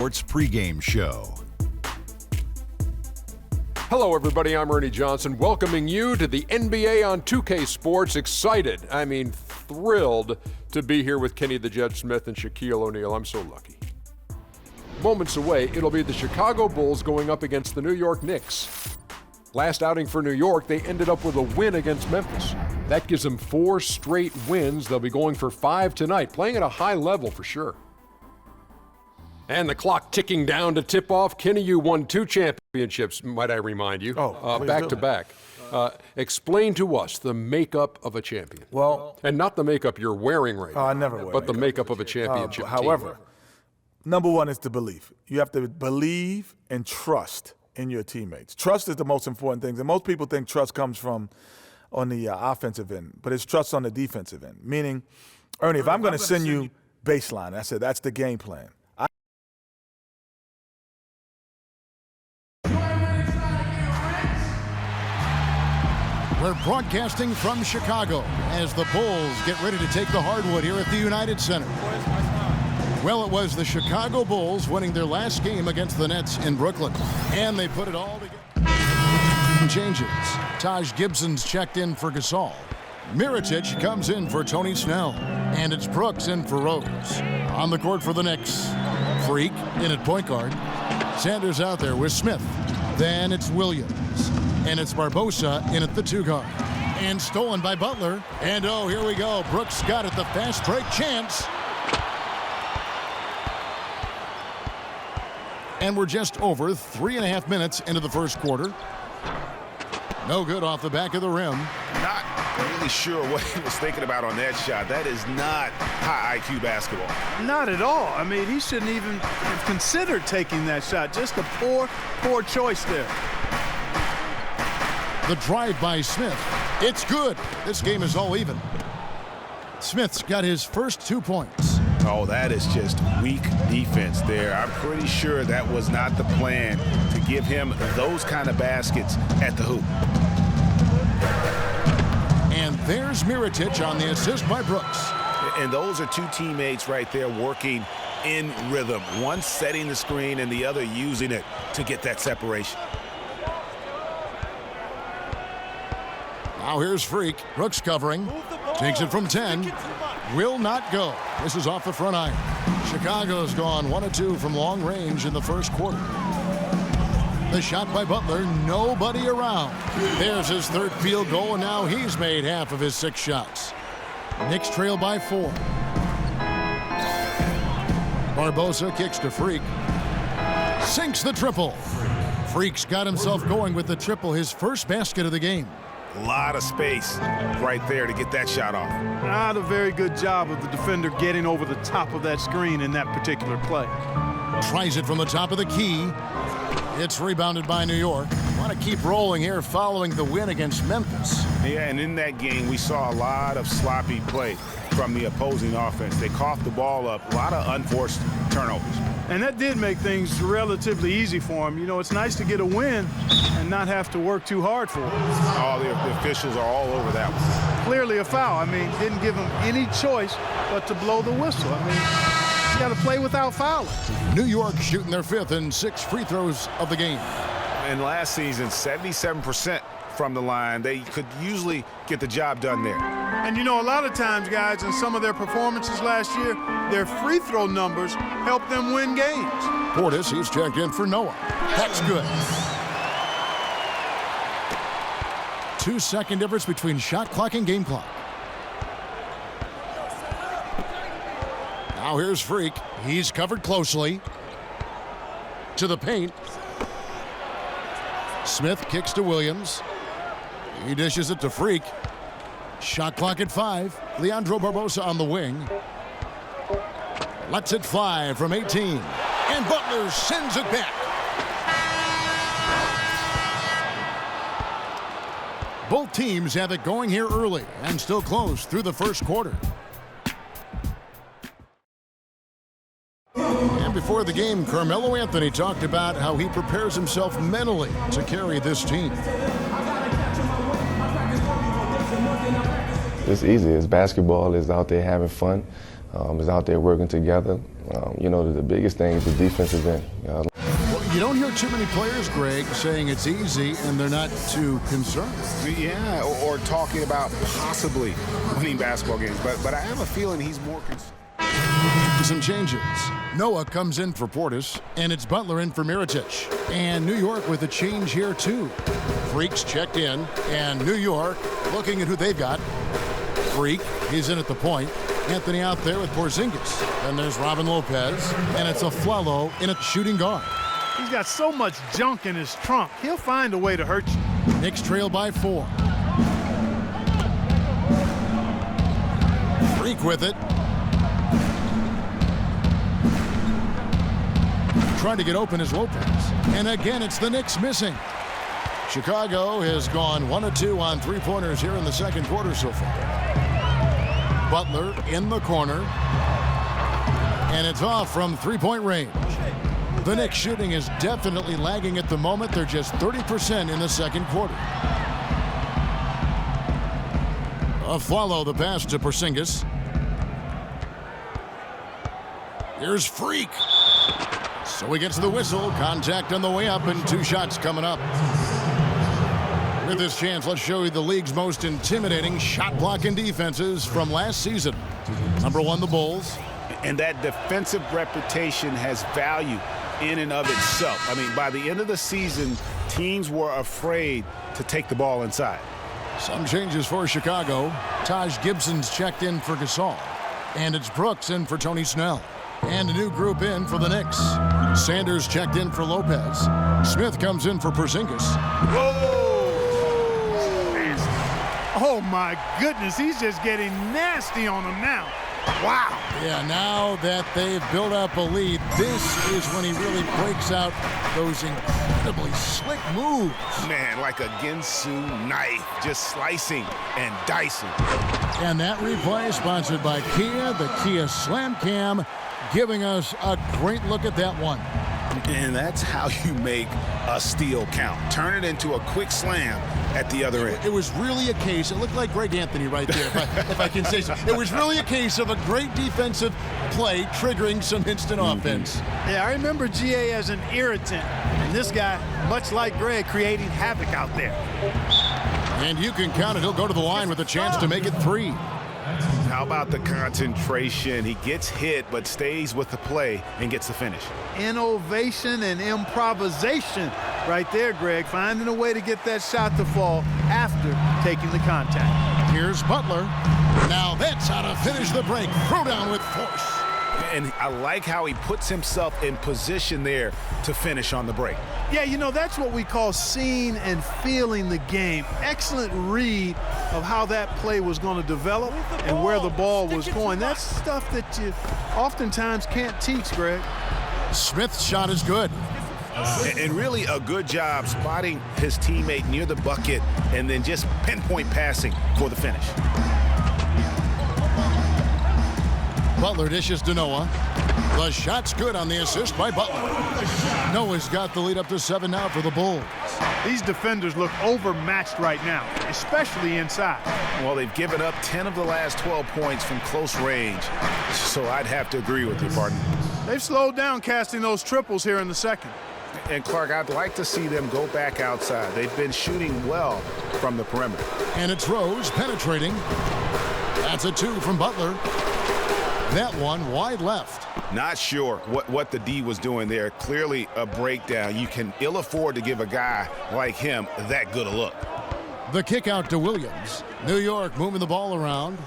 Sports pregame show. Hello, everybody. I'm Ernie Johnson, welcoming you to the NBA on 2K Sports. Excited, thrilled to be here with Kenny the Jet Smith and Shaquille O'Neal. I'm so lucky. Moments away, it'll be the Chicago Bulls going up against the New York Knicks. Last outing for New York, they ended up with a win against Memphis. That gives them 4 straight wins. They'll be going for 5 tonight, playing at a high level for sure. And the clock ticking down to tip off. Kenny, you won 2 championships, might I remind you, back to back. Explain to us the makeup of a champion. Well, and not the makeup you're wearing right now. I never wear but the makeup of a championship however, team. Number one is the belief. You have to believe and trust in your teammates. Trust is the most important thing. And most people think trust comes from on the offensive end, but it's trust on the defensive end. Meaning, Ernie, if I'm going to send you baseline, I said that's the game plan. We're broadcasting from Chicago as the Bulls get ready to take the hardwood here at the United Center. Well, it was the Chicago Bulls winning their last game against the Nets in Brooklyn, and they put it all together. Changes. Taj Gibson's checked in for Gasol. Mirotic comes in for Tony Snell, and it's Brooks in for Rose. On the court for the Knicks, Freak in at point guard. Sanders out there with Smith. Then it's Williams. And it's Barbosa in at the 2 guard. And stolen by Butler. And oh, here we go. Brooks got it, the fast break chance. And we're just over 3.5 minutes into the first quarter. No good off the back of the rim. Not really sure what he was thinking about on that shot. That is not high IQ basketball. Not at all. He shouldn't even have considered taking that shot. Just a poor choice there. The drive by Smith. It's good. This game is all even. Smith's got his first 2 points. Oh, that is just weak defense there. I'm pretty sure that was not the plan to give him those kind of baskets at the hoop. And there's Mirotic on the assist by Brooks. And those are 2 teammates right there working in rhythm. One setting the screen and the other using it to get that separation. Now here's Freak. Brooks covering. Takes it from 10. Will not go. This is off the front iron. Chicago's gone 1 of 2 from long range in the first quarter. The shot by Butler. Nobody around. There's his 3rd field goal, and now he's made half of his 6 shots. Knicks trail by 4. Barbosa kicks to Freak. Sinks the triple. Freak's got himself going with the triple, his first basket of the game. A lot of space right there to get that shot off. Not a very good job of the defender getting over the top of that screen in that particular play. Tries it from the top of the key. It's rebounded by New York. Want to keep rolling here following the win against Memphis. Yeah, and in that game, we saw a lot of sloppy play from the opposing offense. They coughed the ball up, a lot of unforced turnovers. And that did make things relatively easy for him. It's nice to get a win and not have to work too hard for it. Oh, the officials are all over that one. Clearly a foul. Didn't give him any choice but to blow the whistle. You got to play without fouling. New York shooting their 5th and 6 free throws of the game. And last season, 77% from the line. They could usually get the job done there. And a lot of times, guys, in some of their performances last year, their free throw numbers helped them win games. Portis, he's checked in for Noah. That's good. 2-second difference between shot clock and game clock. Now here's Freak. He's covered closely. To the paint. Smith kicks to Williams. He dishes it to Freak. Shot clock at 5. Leandro Barbosa on the wing. Lets it fly from 18. And Butler sends it back. Both teams have it going here early and still close through the first quarter. And before the game, Carmelo Anthony talked about how he prepares himself mentally to carry this team. It's easy. It's basketball. It's out there having fun. It's out there working together. The biggest thing is the defensive end. Well, you don't hear too many players, Greg, saying it's easy and they're not too concerned. Yeah, or talking about possibly winning basketball games. But I have a feeling he's more concerned. Some changes. Noah comes in for Portis, and it's Butler in for Mirotic. And New York with a change here, too. Freak's checked in, and New York looking at who they've got. Freak, he's in at the point. Anthony out there with Porzingis. And there's Robin Lopez, and it's a Flalo in at shooting guard. He's got so much junk in his trunk. He'll find a way to hurt you. Knicks trail by 4. Freak with it. Trying to get open is Lopez. And again, it's the Knicks missing. Chicago has gone 1 of 2 on three-pointers here in the second quarter so far. Butler in the corner. And it's off from three-point range. The Knicks shooting is definitely lagging at the moment. They're just 30% in the second quarter. Follow the pass to Porzingis. Here's Freak. So he gets the whistle. Contact on the way up and 2 shots coming up. With this chance, let's show you the league's most intimidating shot blocking defenses from last season. Number 1, the Bulls. And that defensive reputation has value in and of itself. I mean, by the end of the season, teams were afraid to take the ball inside. Some changes for Chicago. Taj Gibson's checked in for Gasol. And it's Brooks in for Tony Snell. And a new group in for the Knicks. Sanders checked in for Lopez. Smith comes in for Porzingis. Oh, my goodness. He's just getting nasty on him now. Wow. Yeah, now that they've built up a lead, this is when he really breaks out those incredibly slick moves. Man, like a Ginsu knife, just slicing and dicing. And that replay sponsored by Kia, the Kia Slam Cam, giving us a great look at that one. And that's how you make a steal count. Turn it into a quick slam at the other end. It was really a case, it looked like Greg Anthony right there, if I can say so. It was really a case of a great defensive play triggering some instant offense. Yeah, I remember GA as an irritant. And this guy, much like Greg, creating havoc out there. And you can count it. He'll go to the line with a chance to make it 3. How about the concentration? He gets hit, but stays with the play and gets the finish. Innovation and improvisation right there, Greg. Finding a way to get that shot to fall after taking the contact. Here's Butler. Now that's how to finish the break. Throw down with force. And I like how he puts himself in position there to finish on the break. Yeah, you know, that's what we call seeing and feeling the game. Excellent read of how that play was going to develop and where the ball was going. That's stuff that you oftentimes can't teach, Greg. Smith's shot is good. And really a good job spotting his teammate near the bucket and then just pinpoint passing for the finish. Butler dishes to Noah. The shot's good on the assist by Butler. Noah's got the lead up to 7 now for the Bulls. These defenders look overmatched right now, especially inside. Well, they've given up 10 of the last 12 points from close range, so I'd have to agree with you, partner. They've slowed down casting those triples here in the second. And, Clark, I'd like to see them go back outside. They've been shooting well from the perimeter. And it's Rose penetrating. That's a 2 from Butler. That one wide left. Not sure what the D was doing there. Clearly a breakdown. You can ill afford to give a guy like him that good a look. The kick out to Williams. New York moving the ball around.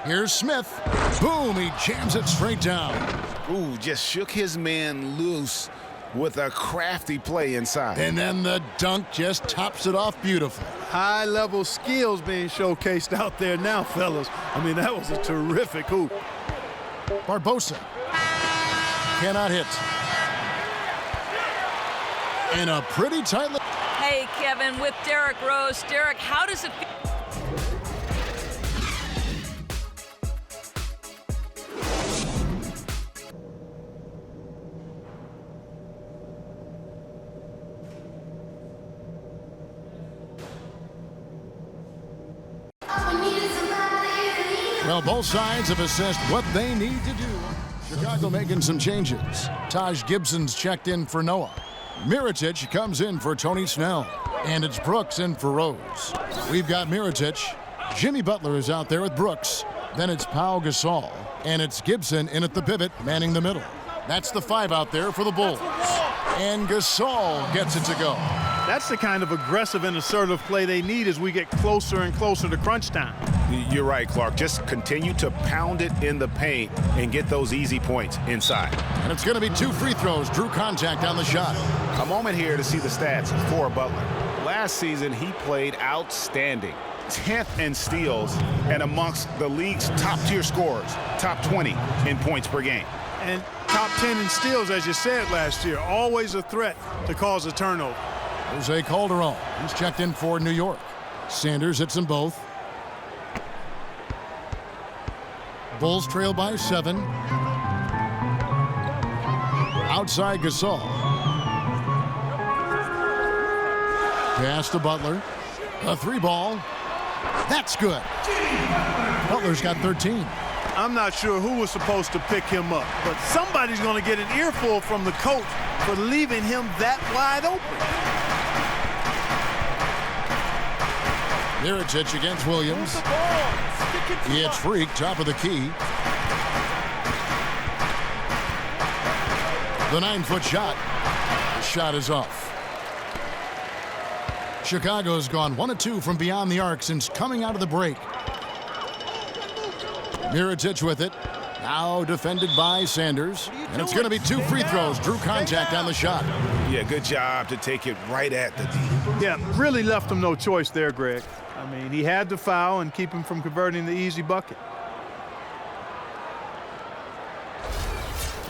Here's Smith. Boom, he jams it straight down. Ooh, just shook his man loose with a crafty play inside. And then the dunk just tops it off beautifully. High-level skills being showcased out there now, fellas. I mean, that was a terrific hoop. Barbosa cannot hit. And a pretty tight. Hey, Kevin, with Derrick Rose. Derrick, how does it feel? Well, both sides have assessed what they need to do. Chicago making some changes. Taj Gibson's checked in for Noah. Mirotic comes in for Tony Snell. And it's Brooks in for Rose. We've got Mirotic. Jimmy Butler is out there with Brooks. Then it's Pau Gasol. And it's Gibson in at the pivot, manning the middle. That's the 5 out there for the Bulls. And Gasol gets it to go. That's the kind of aggressive and assertive play they need as we get closer and closer to crunch time. You're right, Clark. Just continue to pound it in the paint and get those easy points inside. And it's going to be 2 free throws. Drew contact on the shot. A moment here to see the stats for Butler. Last season, he played outstanding. 10th in steals and amongst the league's top-tier scorers, top 20 in points per game. And top 10 in steals, as you said last year. Always a threat to cause a turnover. Jose Calderon. He's checked in for New York. Sanders hits them both. Bulls trail by 7. Outside Gasol. Pass to Butler. A 3-ball. That's good. Butler's got 13. I'm not sure who was supposed to pick him up, but somebody's going to get an earful from the coach for leaving him that wide open. Mirotic against Williams. It's Freak, top of the key. The 9-foot shot. The shot is off. Chicago's gone 1 of 2 from beyond the arc since coming out of the break. Mirotic with it. Now defended by Sanders. And it's going to be 2 free throws. Drew contact on the shot. Yeah, good job to take it right at the D. Yeah, really left him no choice there, Greg. I mean, he had to foul and keep him from converting the easy bucket.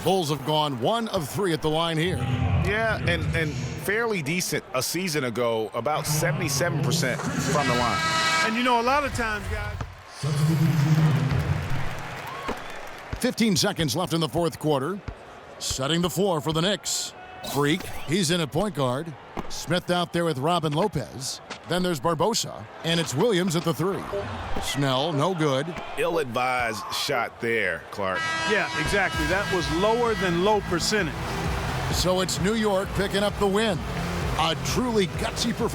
Bulls have gone 1 of 3 at the line here. Yeah, and fairly decent a season ago, about 77% from the line. And you know, a lot of times, guys. 15 seconds left in the 4th quarter. Setting the floor for the Knicks. Freak, he's in at point guard. Smith out there with Robin Lopez. Then there's Barbosa, and it's Williams at the 3. Snell, no good. Ill-advised shot there, Clark. Yeah, exactly. That was lower than low percentage. So it's New York picking up the win. A truly gutsy performance.